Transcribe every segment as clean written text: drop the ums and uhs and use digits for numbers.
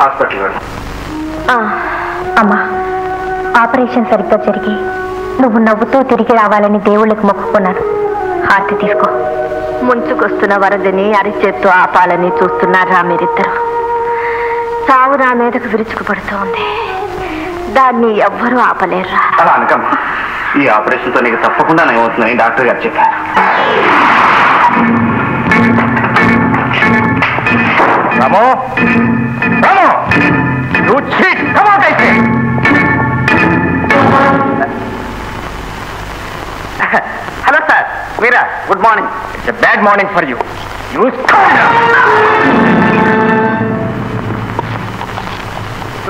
Hospital వెళ్ళు. అమ్మా, operation సరిగ్గా జరిగి నువ్వు నవ్వుతూ తిరిగి రావాలని దేవుళ్ళకి మొక్కుకున్నాను. హారతి తీసుకో. ముంచుకొస్తున్న వరదని అరిచేత్తు ఆపాలని చూస్తున్నారా మీరిద్దరు? చావు నా మీదకు విరుచుకుపడుతూ ఉంది. దాన్ని ఎవ్వరూ ఆపలేరురా. అలా అనకమ్మా. ఈ ఆపరేషన్తో నీకు తప్పకుండా నయమవుతుందని డాక్టర్ గారు చెప్పారు. రామో, రామో, you cheat! Come out, I say! Hello, sir. Meera, good morning. It's a bad morning for you. You scoundrel!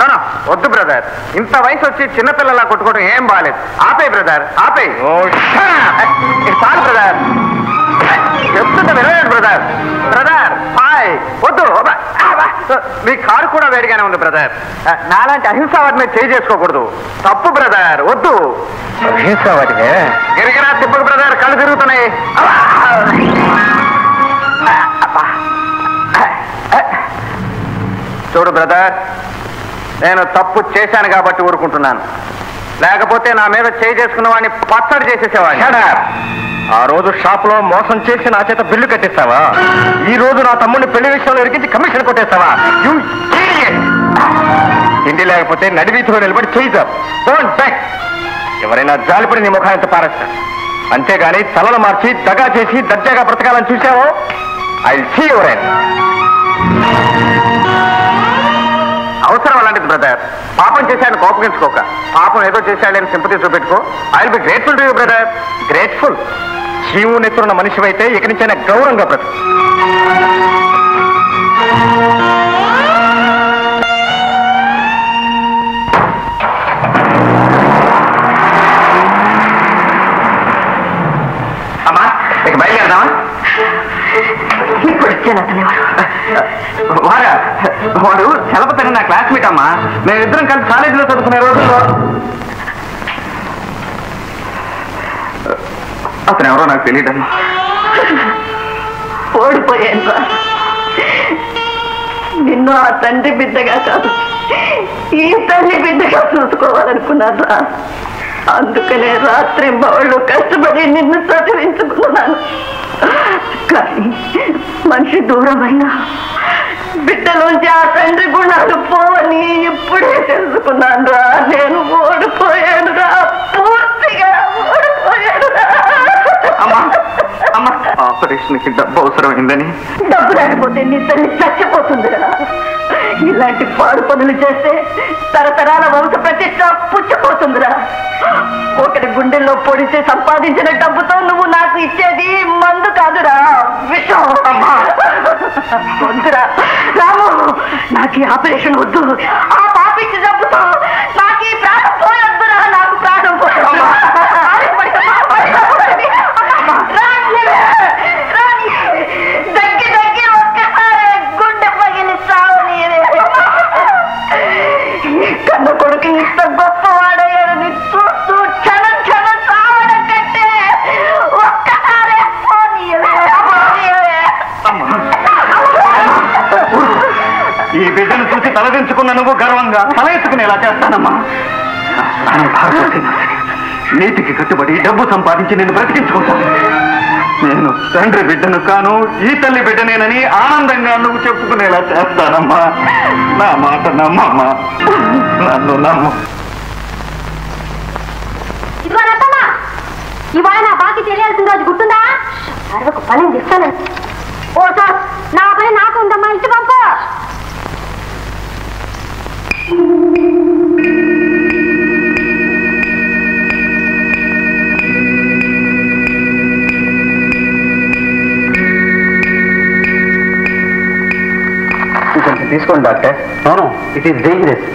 No, వద్దు బ్రదర్. ఇంత వయసు వచ్చి చిన్నపిల్లలా కొట్టుకోవడం ఏం బాగాలేదు. ఆపే బ్రదర్, ఆపే. చాలు బ్రదర్, చెప్తుంటే వినలేదు బ్రదర్. బ్రదర్ హాయ్, వద్దు. మీ కారు కూడా వేడిగానే ఉంది బ్రదర్. నాలాంటి అహింసావాది మీద చేయి చేసుకోకూడదు. తప్పు బ్రదర్, వద్దు. అహింసావాదిగా గిరిగిరా తిప్పకు బ్రదర్, కళ్ళు తిరుగుతున్నాయి. చూడు బ్రదర్, నేను తప్పు చేశాను కాబట్టి ఊరుకుంటున్నాను. లేకపోతే నా మీద చేయి చేసుకున్న వాడిని పచ్చడి చేసేసేవాడిని. ఆ రోజు షాప్ లో మోసం చేసి నా చేత బిల్లు కట్టేస్తావా? ఈ రోజు నా తమ్ముడిని పెళ్లి విషయంలో ఇరికించి కమిషన్ కొట్టేస్తావా? ఇంటి లేకపోతే నడివీధిలో నిలబడి చేయిద్దాం. Don't beg. ఎవరైనా జాలిపడి నీ ముఖాన్ని పారేస్తారు. అంతేగాని తలలు మార్చి దగా చేసి దర్జాగా బ్రతకాలని చూసావో ఐ సీ యువర్ ఎండ్. అవసరం అలాంటిది బ్రదర్. పాపం చేశాడు కోపగించుకోక. పాపం ఏదో చేశాడని సింపతి చూపెట్టుకో. I will be grateful to you brother. Grateful? జీవు నెత్తున్న మనిషి అయితే ఇక నుంచైనా గౌరవంగా బ్రదర్. అమ్మా, ఇక బయలుదేరదామా? ఇప్పుడు వచ్చాను అతని వారా. వాడు చలపతని నా క్లాస్మేట్ అమ్మా. మేమిద్దరం కలిసి కాలేజీలో చదువుకునే రోజుల్లో. అతను ఎవరో నాకు తెలియదమ్మా. ఓడిపోయాను. నిన్ను ఆ తండ్రి బిడ్డగా కాదు, ఈ తల్లి బిడ్డగా చూసుకోవాలనుకున్నారా? అందుకనే రాత్రి బౌళ్ళు కష్టపడి నిన్ను చదివించుకున్నాను. కానీ మనిషి దూరమైనా బిడ్డలోంచి ఆ తండ్రి గుణాలు పోవని ఇప్పుడే తెలుసుకున్నాను రా. నేను ఓడిపోయాను రా, పూర్తిగా ఓడిపోయాను రా. ఆపరేషన్ కి డబ్బు అవసరమైందని. డబ్బు లేకపోతే నీ తల్లి చచ్చిపోతుందిరా. ఇలాంటి పాడు పనులు చేస్తే తరతరాల వంశ ప్రతిష్ట పుచ్చిపోతుందిరా. ఒకటి గుండెల్లో పొడిచి సంపాదించిన డబ్బుతో నువ్వు నాకు ఇచ్చేది మందు కాదురా, విషం. వద్దురా రాము, నాకు ఈ ఆపరేషన్ వద్దు. ఆ పాపిచ్చి డబ్బుతో నాకు ఈ ప్రాణం పోయొద్దురా. నాకు ప్రాణం పోయొద్దు. దగ్గి ఒక్కసారి గుండె పగిలి చావు నీవే. కన్న కొడుకు ఇంత గొప్పవాడయ్యాడని చూస్తూ క్షణం క్షణం చావడం కంటే ఒక్కసారి ఈ బిడ్డను చూసి తలదించుకున్న నువ్వు గర్వంగా తల ఎత్తుకునేలా చేస్తానమ్మా. నీతికి కట్టుబడి డబ్బు సంపాదించి నేను బ్రతికించుకుంటాను. నేను తండ్రి బిడ్డను కాను, ఈ తల్లి బిడ్డనేనని ఆనందంగా నువ్వు చెప్పుకునేలా చేస్తానమ్మా. నా మాట నమ్మమ్మా, నన్ను నమ్ము. ఇవాళ నా బాకీ తెలియాల్సిన రోజు గుర్తుందా? అరవకు పని ఇస్తాను. ఓ సార్, నా పని నాకు ఉందమ్మా, ఇచ్చి పంపు. కొంచెం తీసుకోండి డాక్టర్. అవును, ఇట్ ఈస్ డేంజరస్.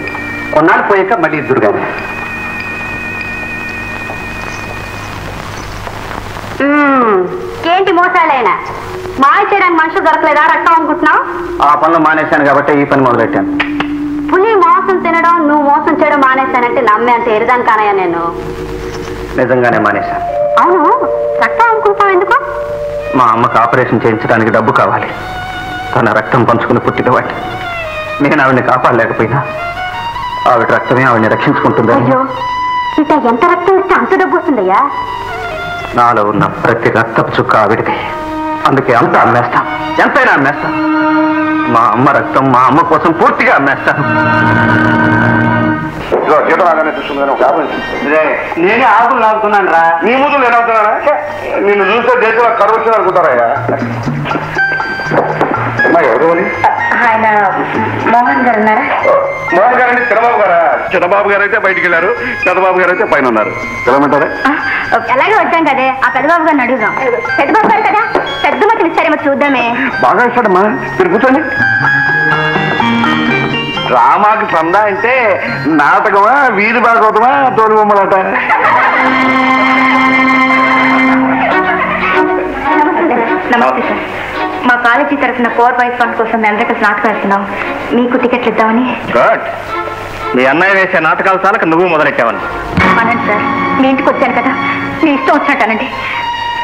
కొన్నాళ్ళు పోయాక మళ్ళీ ఇద్దరు కానీ. ఏంటి మోసాలైనా మాయ చేయడానికి మనుషులు దొరకలేదా? రక్తం అనుకుంటున్నావు? ఆ పనులు మానేశాను కాబట్టి ఈ పని మొదలెట్టాను. పులి మోసం తినడం, నువ్వు మోసం చేయడం మానేశానంటే నమ్మే అంత ఎరుదాను కానయ్యా నేను. నిజంగానే మానేశాను. అవును, రక్తం అనుకుంటావు ఎందుకు? మా అమ్మకు ఆపరేషన్ చేయించడానికి డబ్బు కావాలి. తన రక్తం పంచుకుని పుట్టినవాటి. నేను ఆవిడని కాపాడలేకపోయినా ఆవిడ రక్తమే ఆవిడని రక్షించుకుంటుందా? అయ్యో ఇట ఎంత రక్తం ఇస్తే అంత డబ్బు వస్తుందయ్యా? నాలో ఉన్న ప్రతి రక్తపు చుక్క ఆవిడకి. అందుకే అంత అమ్మేస్తాం, ఎంతైనా అమ్మేస్తాం. మా అమ్మ రక్తం మా అమ్మ కోసం పూర్తిగా అమ్మేస్తాను. నేనే ఆకులు లాగుతున్నాను రా. నీ ముందు నేను అవుతున్నానా? నిన్ను చూస్తే దేశంలో కరువు వచ్చింది అనుకుంటారయ్యా. ఎవరు ఆయన మోహన్ గారు ఉన్నారా? మోహన్ గారండి చంద్రబాబు గారా? చంద్రబాబు గారు అయితే బయటికి వెళ్ళారు, చంద్రబాబు గారు అయితే పైన ఉన్నారు. తెలమంటారా? ఎలాగే వచ్చాం కదే, ఆ పెద్దబాబు గారిని అడుగుదాం. పెద్దబాబు గారు కదా, పెద్ద మక్కలు ఇస్తారేమో చూద్దామే. బాగా ఇస్తాడమ్మా, మీరు కూర్చోండి. డ్రామాకి సందా అంటే నాటకమా, వీధి భాగవతమా, తోలు బొమ్మలాట? నమస్తే సార్. మా కాలేజీ తరఫున పోర్ వైస్ ఫండ్ కోసం అందరికీ నాటకం వేస్తున్నాం. మీకు టికెట్లు ఇద్దామని. గుడ్. మీ అన్నయ్య వేసే నాటకాలు చాలక నువ్వు మొదలెట్టావని. అనండి సార్, మీ ఇంటికి వచ్చాను కదా, మీ ఇష్టం వచ్చినట్టనండి.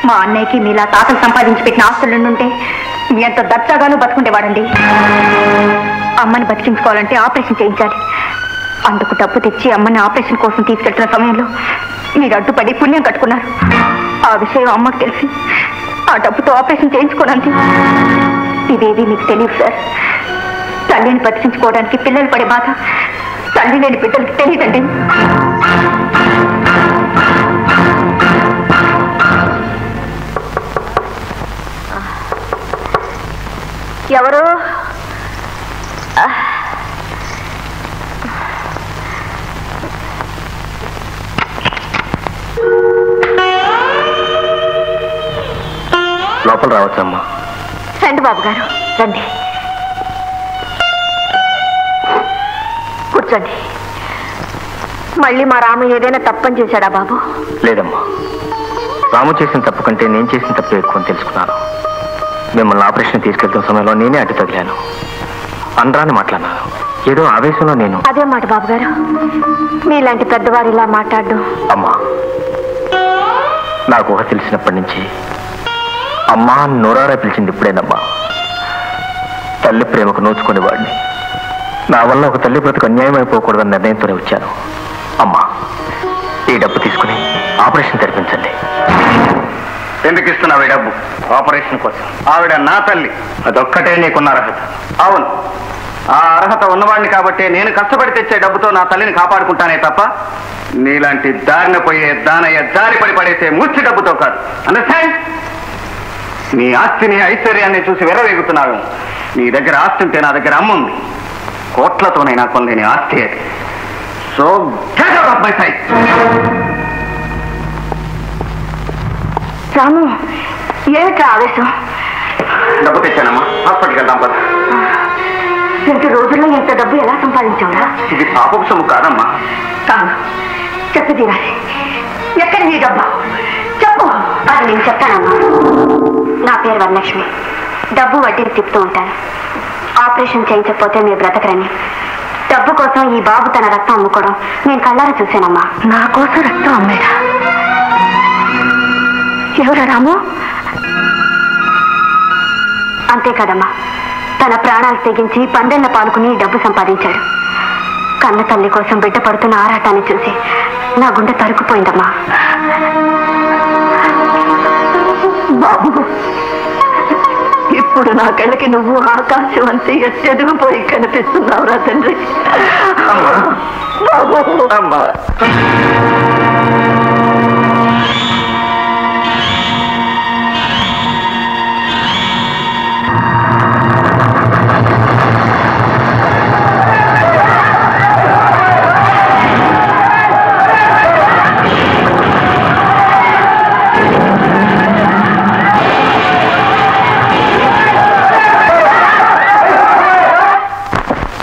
మా అన్నయ్యకి మీలా తాతలు సంపాదించి పెట్టిన ఆస్తులు ఉంటే మీ అంత దర్జాగాను బతుకుండేవాడండి. అమ్మని బతికించుకోవాలంటే ఆపరేషన్ చేయించాలి. అందుకు డబ్బు తెచ్చి అమ్మని ఆపరేషన్ కోసం తీసుకెళ్తున్న సమయంలో మీరు అడ్డుపడి పుణ్యం కట్టుకున్నారు. ఆ విషయం అమ్మకు తెలిసి ఆ డబ్బుతో ఆపరేషన్ చేయించుకోనండి. ఇదేది మీకు తెలియదు సార్. తల్లిని బతికించుకోవడానికి పిల్లలు పడే బాధ తల్లి లేని బిడ్డలకి తెలియదండి. ఎవరు? లోపల రావచ్చమ్మా. రండి బాబు గారు, రండి, కూర్చోండి. మళ్ళీ మా రాము ఏదైనా తప్పని చేశాడా బాబు? లేదమ్మా, రాము చేసిన తప్పు కంటే నేను చేసిన తప్పు ఎక్కువ అని తెలుసుకున్నాను. మిమ్మల్ని ఆపరేషన్ తీసుకెళ్తున్న సమయంలో నేనే అడ్డు తగిలాను. అనరాని మాట్లాడినాను. ఏదో ఆవేశంలో నేను. అదే మాట బాబు గారు, మీలాంటి పెద్దవారు ఇలా మాట్లాడడం. అమ్మా, నాకు ఊహ తెలిసినప్పటి నుంచి అమ్మా నోరారా పిలిచింది ఇప్పుడేనమ్మా. తల్లి ప్రేమకు నోచుకునేవాడిని. నా వల్ల ఒక తల్లి బ్రతుకు అన్యాయం అయిపోకూడదని నిర్ణయంతోనే వచ్చాను. అమ్మా, ఈ డబ్బు తీసుకుని ఆపరేషన్ జరిపించండి. ఎందుకు ఇస్తున్నావు ఈ డబ్బు? ఆపరేషన్ కోసం. ఆవిడ నా తల్లి, అదొక్కటే నీకున్న అర్హత. అవును, ఆ అర్హత ఉన్నవాడిని కాబట్టి నేను కష్టపడి తెచ్చే డబ్బుతో నా తల్లిని కాపాడుకుంటానే తప్ప నీలాంటి దారిన పోయే దానయ్య దారి పడేసే ముచ్చి డబ్బుతో కాదు. అండర్స్టాండ్? నీ ఆస్తిని ఐశ్వర్యాన్ని చూసి వెర్రవేగుతున్నావు. నీ దగ్గర ఆస్తి ఉంటే నా దగ్గర అమ్మ ఉంది. కోట్లతోనైనా కొనలేని ఆస్తి అది. So get out of my sight. Ramu, ఏమిట్రా ఆవేశం? డబ్బు తెచ్చానమ్మా, హాస్పిటల్కి వెళ్దాం కదా. 2 రోజుల్లో ఇంత డబ్బు ఎలా సంపాదించావురా? ఇది పాపపు సొమ్ము కాదమ్మా. కాదు, చెప్పు తీరాలి. ఎక్కడ నీ డబ్బా? చెప్పు. అది నేను చెప్తానమ్మా. నా పేరు వరలక్ష్మి. డబ్బు వడ్డీకి తిప్పుతూ ఉంటాను. ఆపరేషన్ చేయించకపోతే మీరు బ్రతకరని డబ్బు కోసం ఈ బాబు తన రక్తం అమ్ముకోవడం నేను కళ్ళారా చూశానమ్మా. నా కోసం రక్తం అమ్మాడా? ఎవరా రాము? అంతే కదమ్మా, తన ప్రాణాలు తెగించి పందెంలో పాల్గొని డబ్బు సంపాదించాడు. కన్న తల్లి కోసం బిడ్డ పడుతున్న ఆరాటాన్ని చూసి నా గుండె తరుకుపోయిందమ్మా. బాబు, ఇప్పుడు నా కళ్ళకి నువ్వు ఆకాశం అంతే ఎదుగుపోయి కనిపిస్తున్నావురా తండ్రి. బాబు,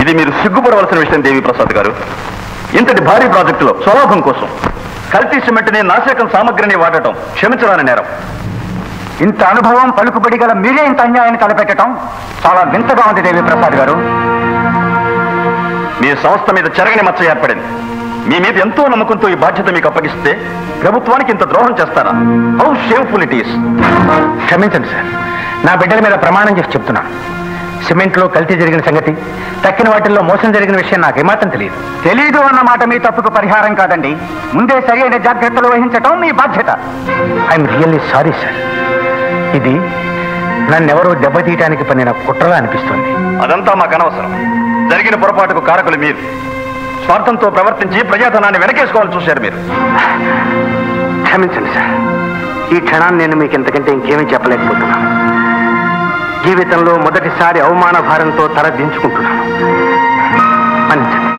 ఇది మీరు సిగ్గుపడవలసిన విషయం దేవి ప్రసాద్ గారు. ఇంతటి భారీ ప్రాజెక్టులో స్వలాభం కోసం కల్తీ సిమెంట్ని నాశకం సామగ్రిని వాడటం క్షమించరాని నేరం. ఇంత అనుభవం పలుకుబడి గల మీరే ఇంత అన్యాయాన్ని తలపెట్టడం చాలా వింతగా ఉంది దేవి ప్రసాద్ గారు. మీ సంస్థ మీద చెరగని మచ్చ ఏర్పడింది. మీ మీద ఎంతో నమ్మకంతో ఈ బాధ్యత మీకు అప్పగిస్తే ప్రభుత్వానికి ఇంత ద్రోహం చేస్తారా? How shameful it is. క్షమించండి సార్, నా బిడ్డల మీద ప్రమాణం చేసి చెప్తున్నాను. సిమెంట్లో కల్తీ జరిగిన సంగతి, తక్కిన వాటిల్లో మోసం జరిగిన విషయం నాకు ఏమాత్రం తెలియదు. తెలీదు అన్నమాట మీ తప్పుకు పరిహారం కాదండి. ముందే సరి అయిన జాగ్రత్తలు వహించటం మీ బాధ్యత. I'm really sorry sir. ఇది నన్నెవరో దెబ్బతీయటానికి పన్నిన కుట్రలా అనిపిస్తుంది. అదంతా మాకు అనవసరం. జరిగిన పొరపాటుకు కారకులు మీరు. స్వార్థంతో ప్రవర్తించి ప్రజాధనాన్ని వెనకేసుకోవాలని చూశారు మీరు. క్షమించండి సార్. ఈ క్షణాన్ని నేను మీకు ఇంతకంటే ఇంకేమీ చెప్పలేకపోతున్నాను. జీవితంలో మొదటిసారి అవమాన భారంతో తల దించుకుంటున్నాను. మన్నించండి.